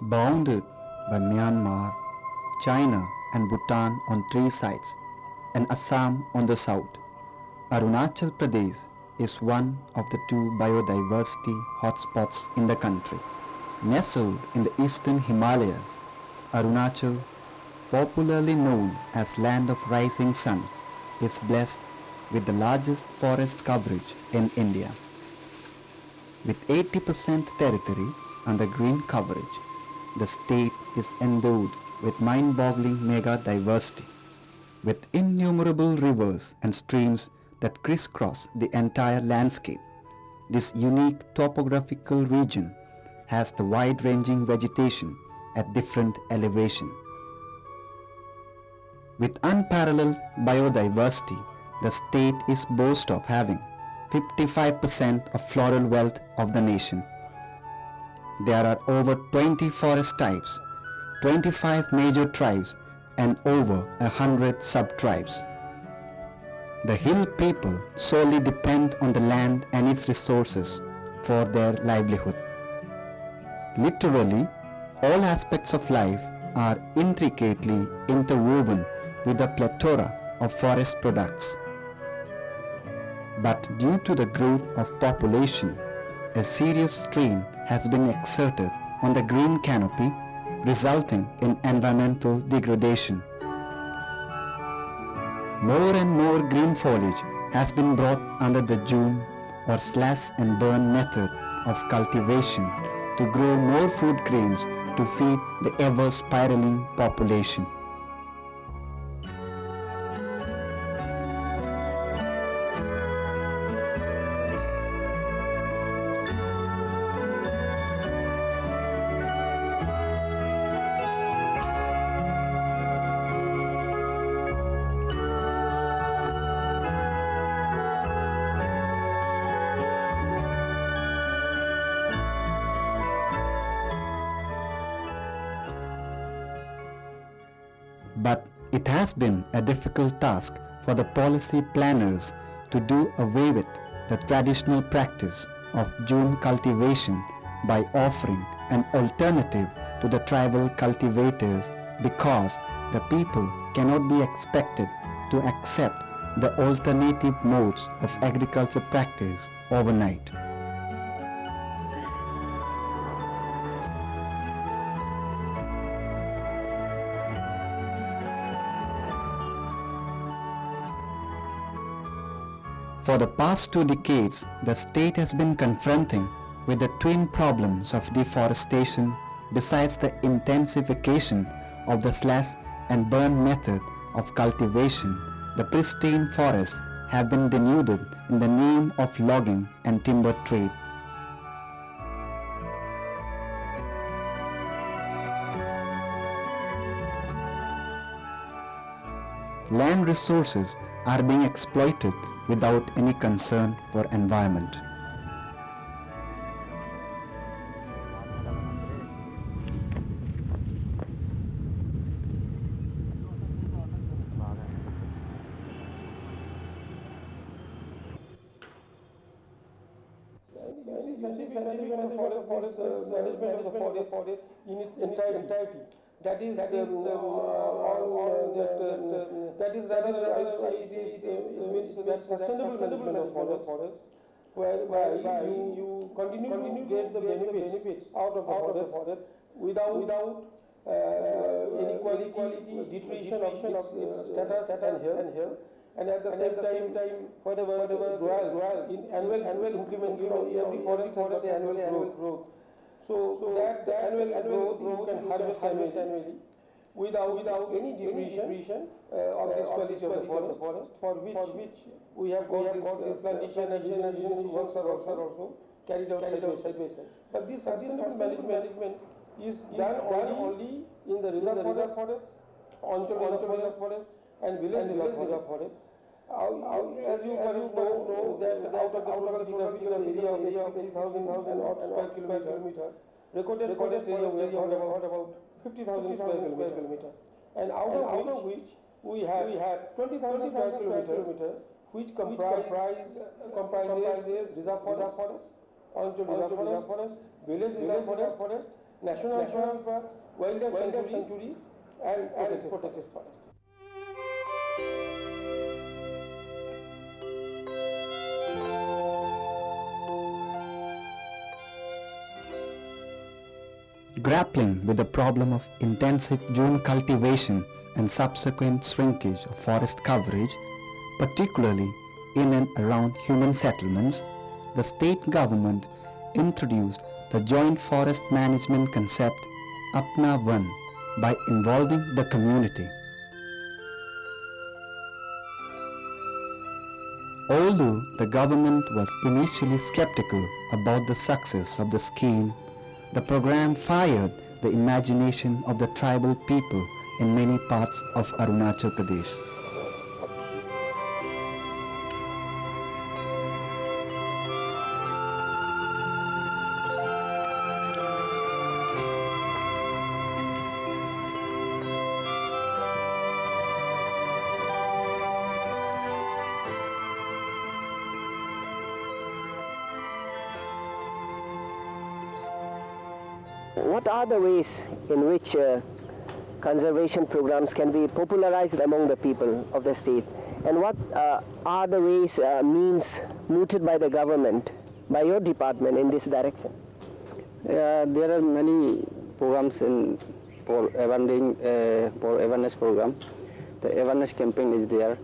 bounded by Myanmar, China and Bhutan on three sides, and Assam on the south. Arunachal Pradesh is one of the two biodiversity hotspots in the country. Nestled in the eastern Himalayas, Arunachal, popularly known as Land of Rising Sun, is blessed with the largest forest coverage in India. With 80% territory under green coverage, the state is endowed with mind-boggling mega diversity, with innumerable rivers and streams that crisscross the entire landscape. This unique topographical region has the wide-ranging vegetation at different elevations. With unparalleled biodiversity, the state is boast of having 55% of floral wealth of the nation. There are over 20 forest types, 25 major tribes and over 100 sub-tribes. The hill people solely depend on the land and its resources for their livelihood. Literally, all aspects of life are intricately interwoven with a plethora of forest products. But due to the growth of population, a serious strain has been exerted on the green canopy, resulting in environmental degradation. More and more green foliage has been brought under the June or slash and burn method of cultivation to grow more food grains to feed the ever spiraling population. But it has been a difficult task for the policy planners to do away with the traditional practice of June cultivation by offering an alternative to the tribal cultivators, because the people cannot be expected to accept the alternative modes of agriculture practice overnight. For the past 2 decades, the state has been confronting with the twin problems of deforestation. Besides the intensification of the slash and burn method of cultivation, the pristine forests have been denuded in the name of logging and timber trade. Land resources are being exploited without any concern for environment. Management of the forest in its entirety. That is that is rather it means that sustainable management of forest, whereby you continue to get the benefits out of the forest without inequality, deterioration of its status and health. And at the same time, whatever dwells in annual increment, every forest has got an annual growth. So that annual growth you can harvest annually without any deterioration of this quality of the forest, for which we have got this plantation and regeneration works are also carried out side by side. But this sustainable management is done only in the reserve forest, onshore reserve forest and village reserve forest. As you know that out of the geographical area of 3,000 square kilometer, recorded forest area we have about 50,000 square kilometer, and out of which we have 20,000 square kilometer which comprises reserve forest, onshore reserve forest, village reserve forest, national park, wildlife sanctuaries, and protected forest. Grappling with the problem of intensive June cultivation and subsequent shrinkage of forest coverage, particularly in and around human settlements, the state government introduced the joint forest management concept Apna Van by involving the community. Although the government was initially skeptical about the success of the scheme, the program fired the imagination of the tribal people in many parts of Arunachal Pradesh. What are the ways in which conservation programs can be popularized among the people of the state? And what are the ways, means mooted by the government, by your department in this direction? There are many programs for awareness program. The awareness campaign is there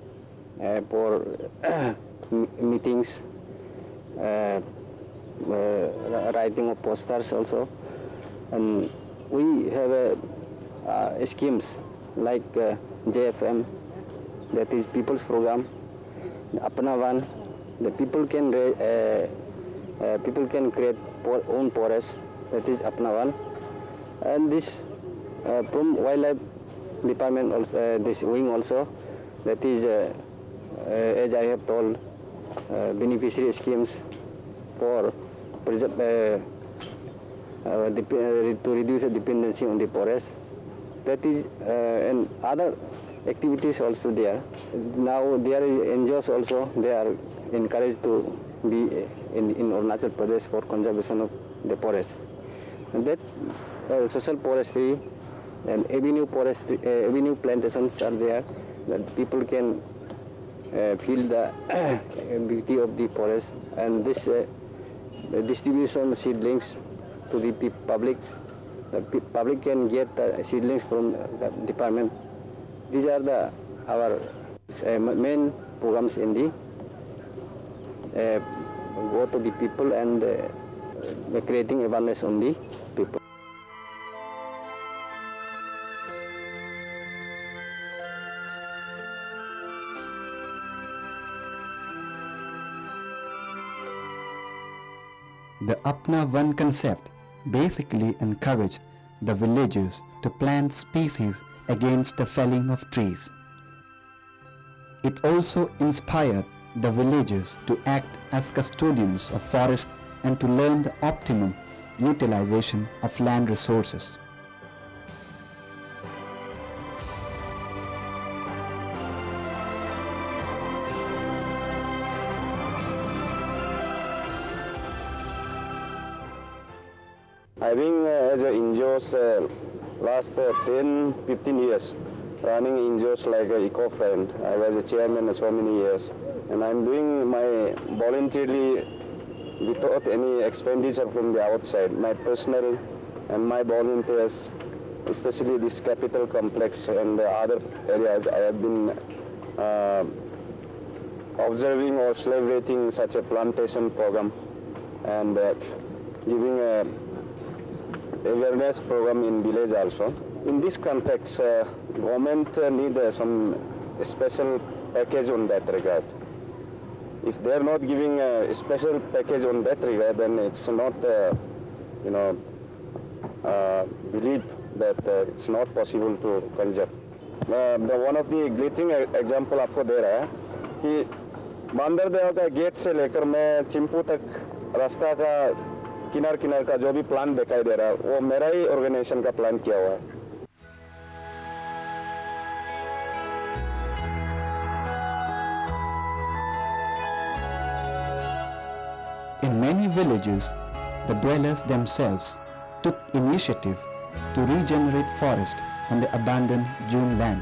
for meetings, writing of posters also. And we have schemes like JFM, that is People's Program, Apna Van. The people can create own forests, that is Apna Van. And this from Wildlife Department also, this wing also, that is as I have told, beneficiary schemes for to reduce the dependency on the forest. That is, and other activities also there. Now there is NGOs also, they are encouraged to be in Arunachal Pradesh for conservation of the forest. And that social forestry and avenue plantations are there, that people can feel the beauty of the forest. And this distribution seedlings to the public. The public can get seedlings from the department. These are our main programs in the go to the people and creating awareness on the people. The Apna Van concept basically encouraged the villagers to plant species against the felling of trees. It also inspired the villagers to act as custodians of forest and to learn the optimum utilization of land resources. I've been as a NGOs last 10-15 years, running NGOs like EcoFriend. I was a chairman so many years, and I'm doing my voluntarily without any expenditure from the outside. My personal and my volunteers, especially this capital complex and the other areas, I have been observing or celebrating such a plantation program and giving a awareness program in village also. In this context, government need some special package on that regard. If they are not giving a special package on that regard, then it's not, believe that it's not possible to conserve. One of the glittering example आपको दे रहा है कि बांदरदेव का gate से लेकर मैं चिंपू तक रास्ता का किनार किनार का जो भी प्लान दिखाई दे रहा है वो मेरा ही ऑर्गेनाइजेशन का प्लान किया हुआ है. In many villages, the dwellers themselves took initiative to regenerate forest on the abandoned June land.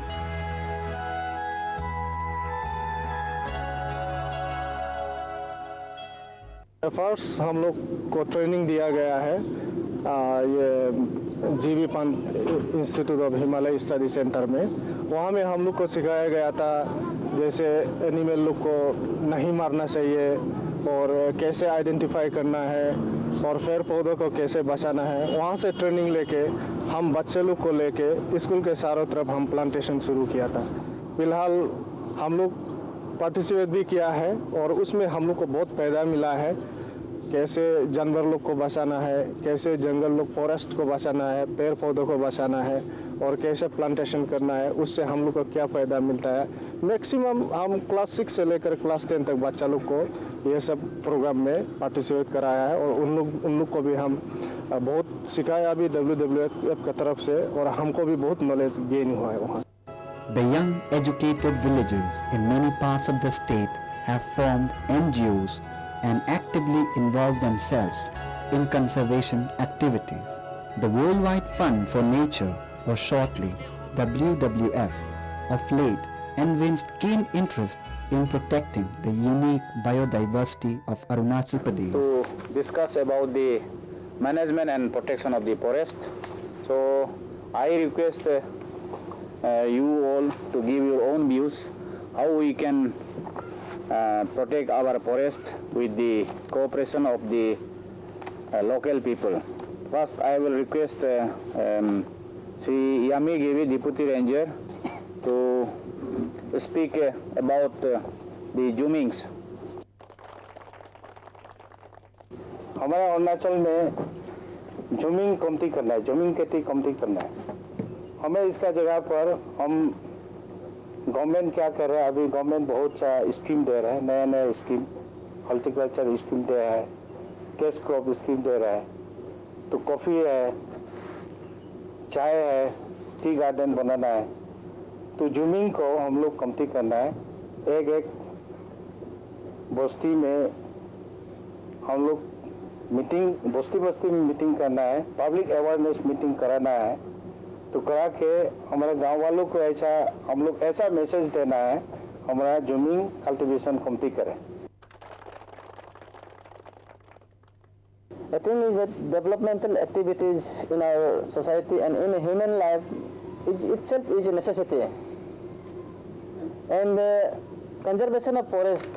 First हम लोग को ट्रेनिंग दिया गया है ये जीवी Pant institute of Himalaya study centre में। वहाँ में हम लोग को सिखाया गया था जैसे एनिमल लोग को नहीं मारना चाहिए और कैसे आइडेंटिफाई करना है और पेड़ पौधों को कैसे बचाना है। वहाँ से ट्रेनिंग लेके हम बच्चे लोग को लेके स्कूल के चारों तरफ हम प्लांटेशन शुरू किया था। फिलहाल हम लोग पार्टिसिपेट भी किया है और उसमें हम लोग को बहुत फायदा मिला है। कैसे जानवर लोग को बचाना है, कैसे जंगल लोग फॉरेस्ट को बचाना है, पेड़ पौधों को बचाना है और कैसे प्लांटेशन करना है, उससे हम लोग को क्या फ़ायदा मिलता है। मैक्सिमम हम क्लास 6 से लेकर क्लास 10 तक बच्चा लोग को ये सब प्रोग्राम में पार्टिसिपेट कराया है और उन लोग को भी हम बहुत सिखाया भी WWF की तरफ से और हमको भी बहुत नॉलेज गेन हुआ है वहाँ। The young educated villagers in many parts of the state have formed NGOs and actively involve themselves in conservation activities. The Worldwide Fund for Nature, or shortly WWF, of late evinced keen interest in protecting the unique biodiversity of Arunachal Pradesh. To discuss about the management and protection of the forest. So I request you all to give your own views how we can protect our forest with the cooperation of the local people. First, I will request Sri Yami Gevi, Deputy Ranger, to speak about the zoomings. हमारा अरुणाचल में zooming कमती करना है, zooming खेती कमती करना है। हमें इसका जगह पर हम गवर्नमेंट क्या कर रहा है, अभी गवर्नमेंट बहुत सा स्कीम दे रहा है, नया नया स्कीम, हॉर्टिकल्चर स्कीम दे रहा है, कैश क्रॉप स्कीम दे रहा है। तो कॉफ़ी है, चाय है, टी गार्डन बनाना है। तो जूमिंग को हम लोग कमती करना है। एक बस्ती में हम लोग मीटिंग, बस्ती में मीटिंग करना है, पब्लिक अवेयरनेस मीटिंग कराना है। तो करा के हमारे गांव वालों को ऐसा हम लोग ऐसा मैसेज देना है, हमारा जूमिंग कल्टीवेशन कमती करें। The thing is that developmental activities in our society and in human life itself is a necessity. And conservation of forest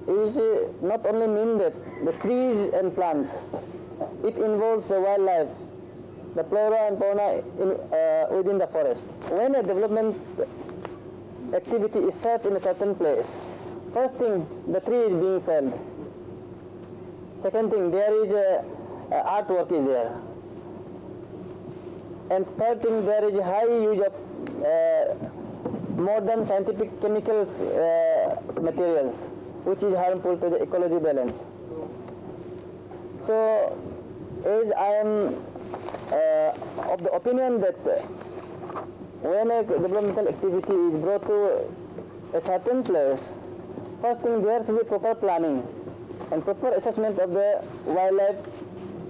is not only mean that the trees and plants, it involves the wildlife, the flora and fauna within the forest. When a development activity is such in a certain place, first thing, the tree is being felled. Second thing, there is artwork is there. And third thing, there is high use of modern scientific chemical materials, which is harmful to the ecology balance. So, as I am of the opinion that when a developmental activity is brought to a certain place, first thing there should be proper planning and proper assessment of the wildlife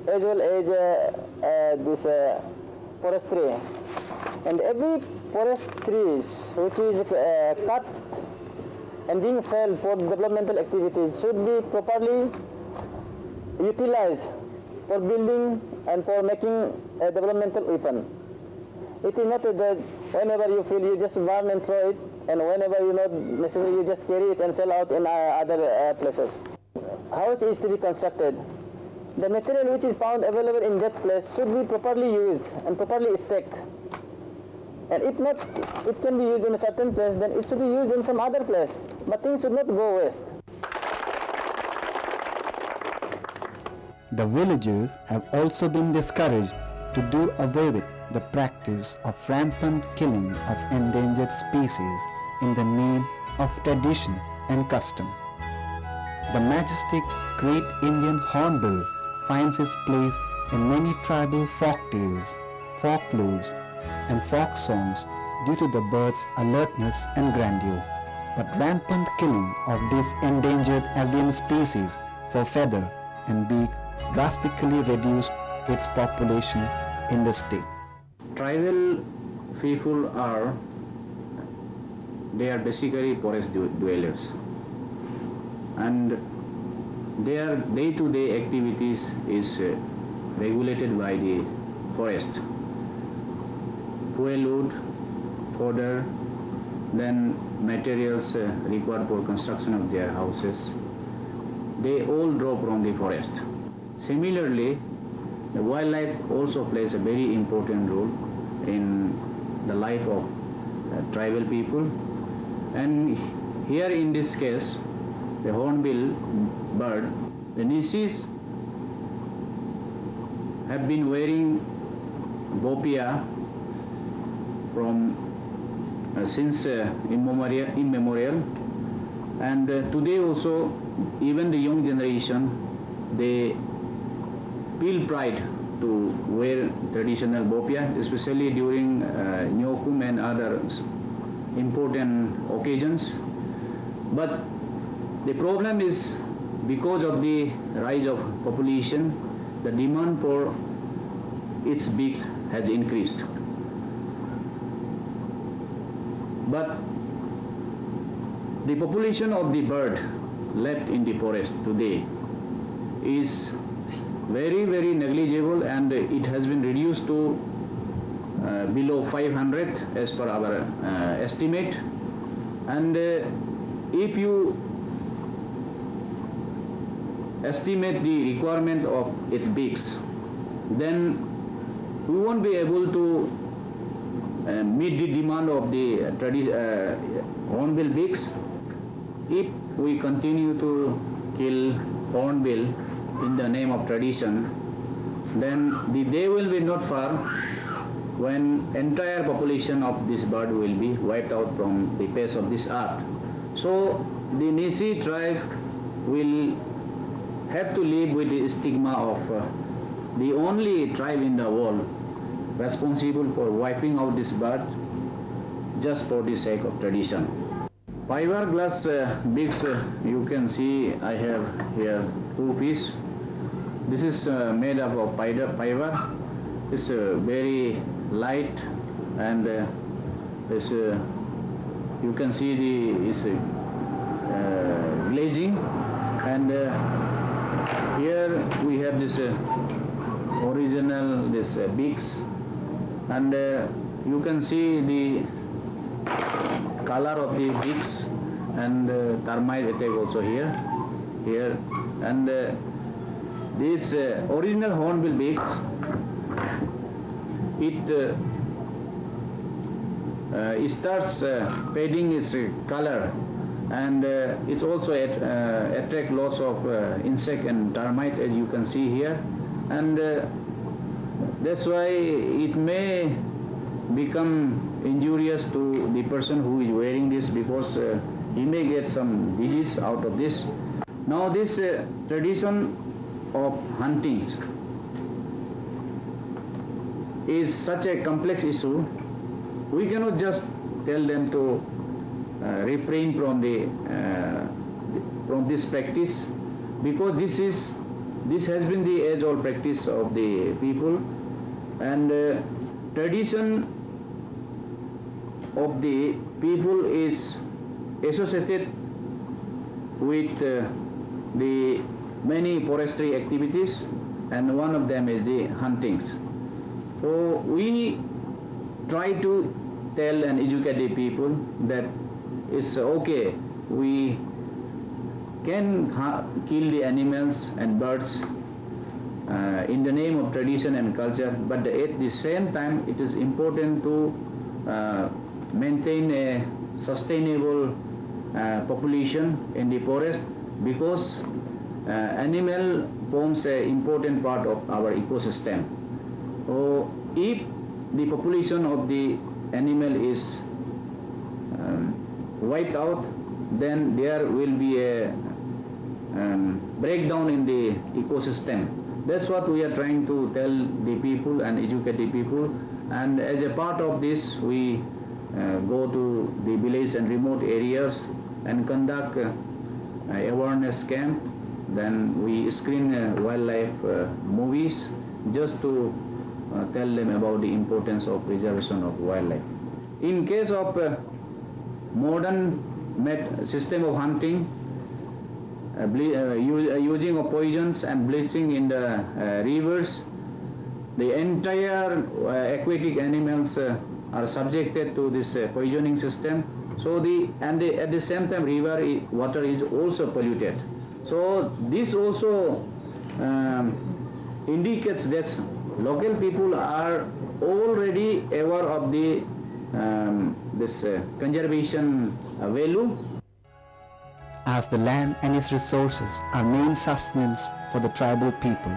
as well as this forestry. And every forest trees which is cut and being felled for developmental activities should be properly utilized for building and for making a developmental weapon. It is not that whenever you feel you just burn and throw it, and whenever you not necessary you just carry it and sell out in other places. House is to be constructed. The material which is found available in that place should be properly used and properly stacked. And if not, it can be used in a certain place, then it should be used in some other place. But things should not go waste. The villagers have also been discouraged to do away with the practice of rampant killing of endangered species in the name of tradition and custom. The majestic Great Indian Hornbill finds its place in many tribal folk tales, folklores, and folk songs due to the bird's alertness and grandeur. But rampant killing of this endangered avian species for feather and beak drastically reduced its population in the state. Tribal people they are basically forest dwellers, and their day-to-day activities is regulated by the forest. Fuel wood, fodder, then materials required for construction of their houses, they all draw from the forest. Similarly, the wildlife also plays a very important role in the life of tribal people. And here in this case, the hornbill bird, the Nisis have been wearing bopia from since immemorial, and today also even the young generation, they feel pride to wear traditional bopia, especially during Nyokum and other important occasions. But the problem is, because of the rise of population, the demand for its beaks has increased. But the population of the bird left in the forest today is very, very negligible, and it has been reduced to below 500 as per our estimate. And if you estimate the requirement of its beaks, then we won't be able to meet the demand of the hornbill beaks. If we continue to kill hornbill in the name of tradition, then the day will be not far when entire population of this bird will be wiped out from the face of this earth. So the Nisi tribe will have to live with the stigma of the only tribe in the world responsible for wiping out this bird just for the sake of tradition. Fiberglass beaks, you can see I have here 2 pieces. This is made up of fiber. It's very light, and this you can see the glazing, and here we have this original beaks, and you can see the color of the beaks, and termite attack also here, and this original hornbill beaks, it starts fading its color, and it's also attract lots of insect and termite, as you can see here, and that's why it may become injurious to the person who is wearing this, because he may get some disease out of this. Now this tradition of hunting is such a complex issue. We cannot just tell them to refrain from this practice, because this has been the age-old practice of the people, and tradition of the people is associated with the many forestry activities, and one of them is the huntings. So we try to tell and educate the people that it's okay, we can kill the animals and birds in the name of tradition and culture, but at the same time it is important to maintain a sustainable population in the forest, because animal forms an important part of our ecosystem. So if the population of the animal is wiped out, then there will be a breakdown in the ecosystem. That's what we are trying to tell the people and educate the people, and as a part of this we go to the village and remote areas and conduct awareness camp. Then we screen wildlife movies just to tell them about the importance of preservation of wildlife. In case of modern system of hunting, using of poisons and bleaching in the rivers, the entire aquatic animals are subjected to this poisoning system. So at the same time, river water is also polluted. So this also indicates that local people are already aware of the this conservation value. As the land and its resources are main sustenance for the tribal people,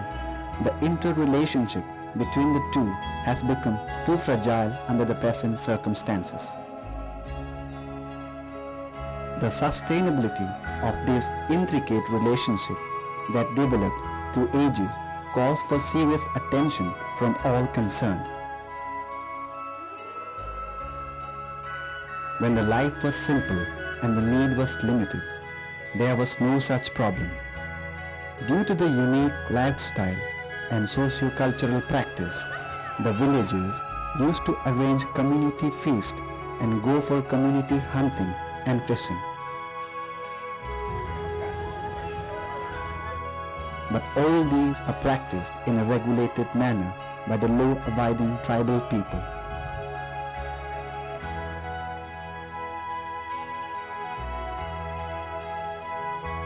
the interrelationship between the two has become too fragile under the present circumstances. The sustainability of this intricate relationship that developed through ages calls for serious attention from all concerned. When the life was simple and the need was limited, there was no such problem. Due to the unique lifestyle and socio-cultural practice, the villagers used to arrange community feasts and go for community hunting and fishing. But all these are practiced in a regulated manner by the law-abiding tribal people.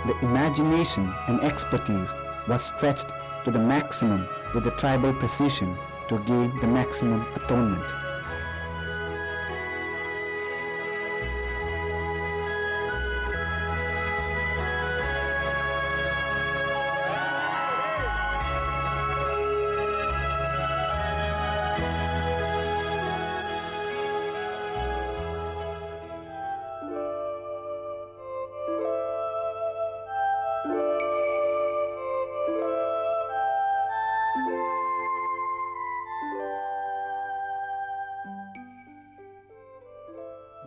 The imagination and expertise was stretched to the maximum with the tribal precision to gain the maximum atonement.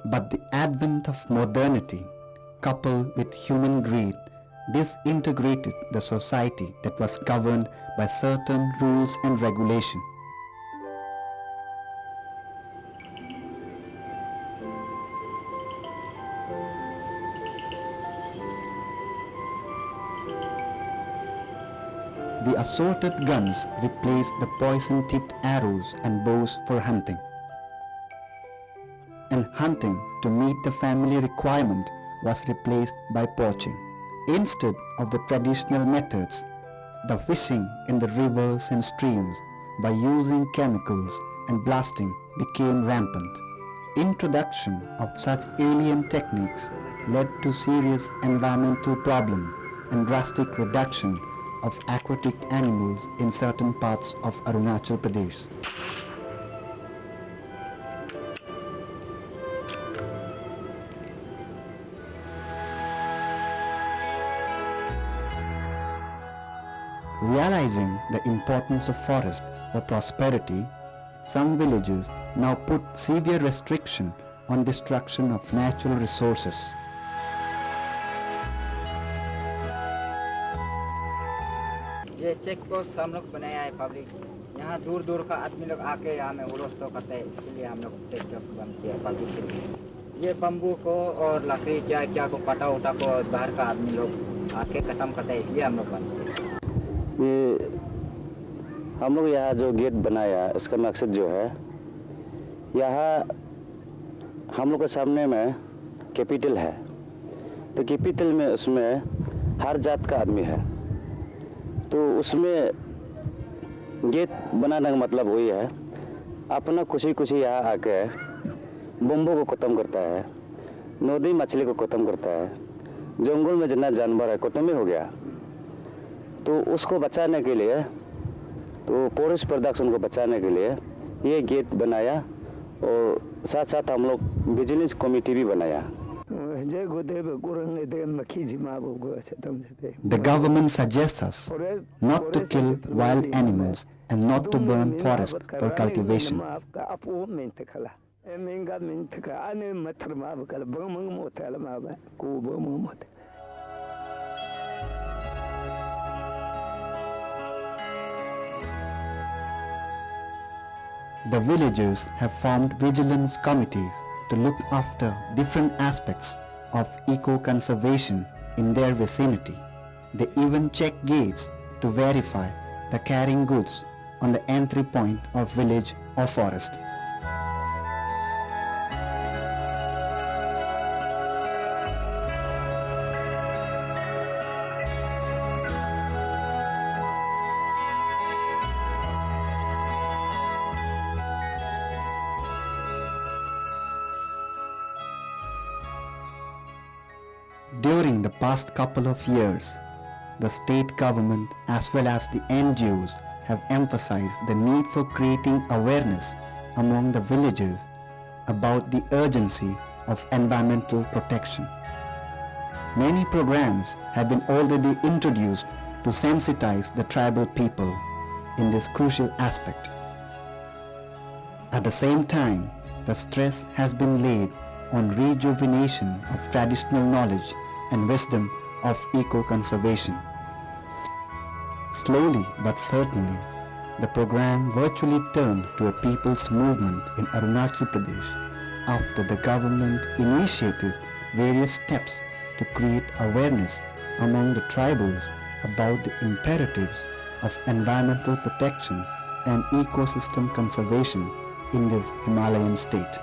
But the advent of modernity, coupled with human greed, disintegrated the society that was governed by certain rules and regulations. The assorted guns replaced the poison-tipped arrows and bows for hunting. And hunting to meet the family requirement was replaced by poaching. Instead of the traditional methods, the fishing in the rivers and streams by using chemicals and blasting became rampant. Introduction of such alien techniques led to serious environmental problems and drastic reduction of aquatic animals in certain parts of Arunachal Pradesh. Realizing the importance of forest for prosperity, some villages now put severe restriction on destruction of natural resources. ये check post हम लोग बनाया है public, यहाँ दूर दूर का आदमी लोग आके यहाँ में उड़ोस्तो करते हैं, इसके लिए हम लोग चेक पोस्ट बंद किया पब्लिक के लिए। ये बम्बू को और लकड़ी क्या क्या को पटा उटा को बाहर का आदमी लोग आके ख़त्म करते हैं, इसलिए हम लोग बंद किया। ये हम लोग यहाँ जो गेट बनाया इसका मकसद जो है, यहाँ हम लोग के सामने में कैपिटल है, तो कैपिटल में उसमें हर जात का आदमी है, तो उसमें गेट बनाने का मतलब वही है अपना खुशी खुशी यहाँ आके बम्बू को ख़त्म करता है, नदी मछली को ख़त्म करता है, जंगल में जितना जानवर है ख़त्म ही हो गया। तो उसको बचाने के लिए, तो फॉरेस्ट प्रोडक्शन को बचाने के लिए ये गेट बनाया और साथ साथ हम लोग बिजनेस कमेटी भी बनाया। The government suggests us not to kill wild animals and not to burn forest for cultivation. the villagers have formed vigilance committees to look after different aspects of eco-conservation in their vicinity. They even check gates to verify the carrying goods on the entry point of village or forest. During the past couple of years, the state government as well as the NGOs have emphasized the need for creating awareness among the villagers about the urgency of environmental protection. Many programs have been already introduced to sensitize the tribal people in this crucial aspect. At the same time, the stress has been laid on rejuvenation of traditional knowledge and wisdom of eco-conservation. Slowly but certainly, the program virtually turned to a people's movement in Arunachal Pradesh after the government initiated various steps to create awareness among the tribals about the imperatives of environmental protection and ecosystem conservation in this Himalayan state.